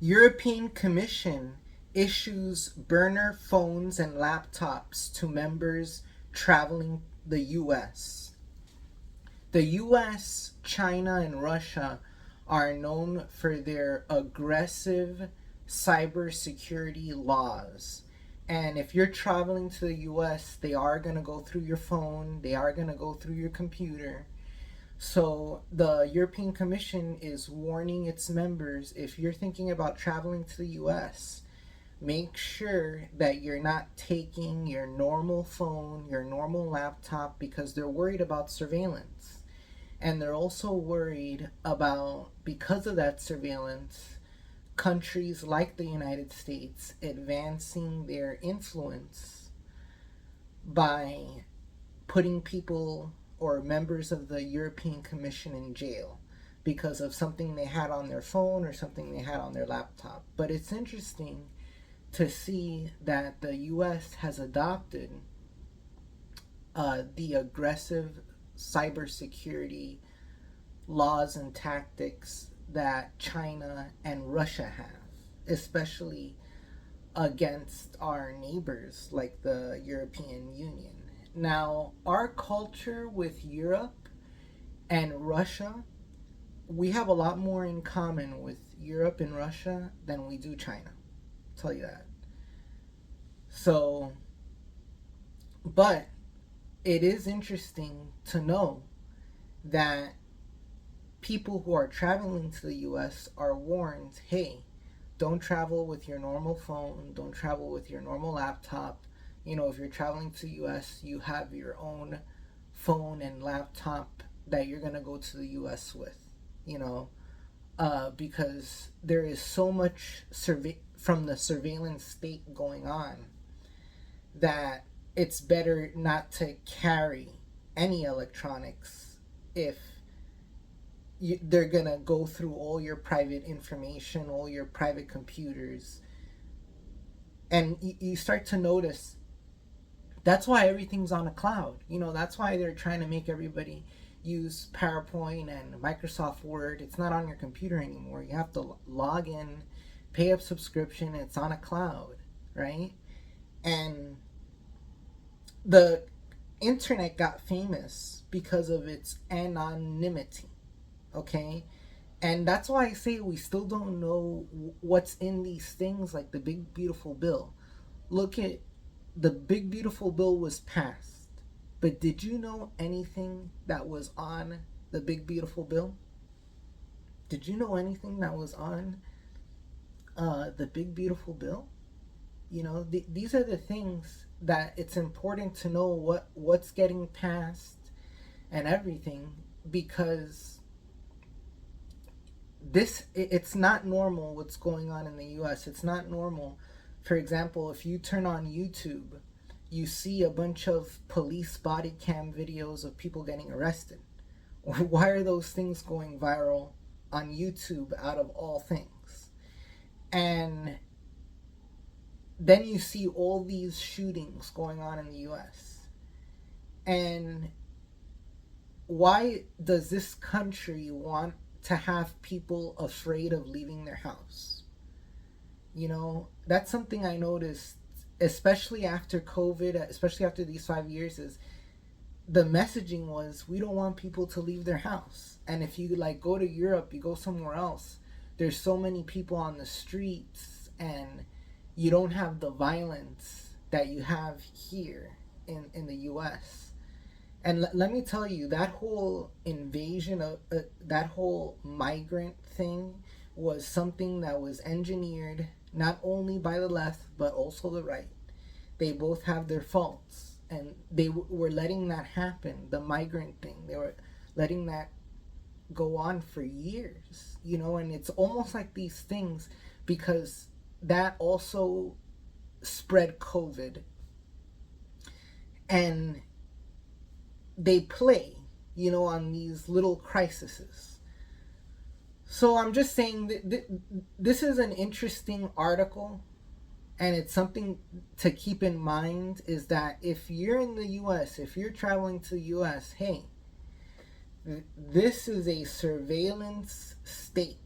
European Commission issues burner phones and laptops to members traveling the US. The US, China, and Russia are known for their aggressive cybersecurity laws. And if you're traveling to the US, they are going to go through your phone, they are going to go through your computer. So the European Commission is warning its members, if you're thinking about traveling to the US, make sure that you're not taking your normal phone, your normal laptop, because they're worried about surveillance. And they're also worried about, because of that surveillance, countries like the United States advancing their influence by putting people or members of the European Commission in jail because of something they had on their phone or something they had on their laptop. But it's interesting to see that the US has adopted the aggressive cybersecurity laws and tactics that China and Russia have, especially against our neighbors like the European Union. Now, our culture with Europe and Russia, we have a lot more in common with Europe and Russia than we do China. I'll tell you that. So, but it is interesting to know that people who are traveling to the US are warned, hey, don't travel with your normal phone, don't travel with your normal laptop. You know, if you're traveling to the US, you have your own phone and laptop that you're going to go to the US with, you know, because there is so much from the surveillance state going on that it's better not to carry any electronics if they're gonna go through all your private information, all your private computers, and you start to notice that's why everything's on a cloud. You know, that's why they're trying to make everybody use PowerPoint and Microsoft Word. It's not on your computer anymore. You have to log in, pay a subscription. It's on a cloud, right? And the internet got famous because of its anonymity, okay? And that's why I say we still don't know what's in these things like the Big Beautiful Bill. Look at the Big Beautiful Bill was passed, but did you know anything that was on the Big Beautiful Bill? Did you know anything that was on the Big Beautiful Bill? You know, these are the things that it's important to know what's getting passed and everything, because it's not normal what's going on in the US. It's not normal. For example, if you turn on YouTube, you see a bunch of police body cam videos of people getting arrested. Why are those things going viral on YouTube out of all things? And then you see all these shootings going on in the US. And why does this country want to have people afraid of leaving their house? You know, that's something I noticed, especially after COVID, especially after these 5 years, is the messaging was, we don't want people to leave their house. And if you like go to Europe, you go somewhere else, there's so many people on the streets, and you don't have the violence that you have here in the US. And let me tell you, that whole invasion of that whole migrant thing was something that was engineered not only by the left but also the right. They both have their faults, and they were letting that happen. The migrant thing, they were letting that go on for years, you know. And it's almost like these things, because that also spread COVID, and they play, you know, on these little crises. So I'm just saying that this is an interesting article, and it's something to keep in mind, is that if you're in the US, if you're traveling to the US, hey, this is a surveillance state.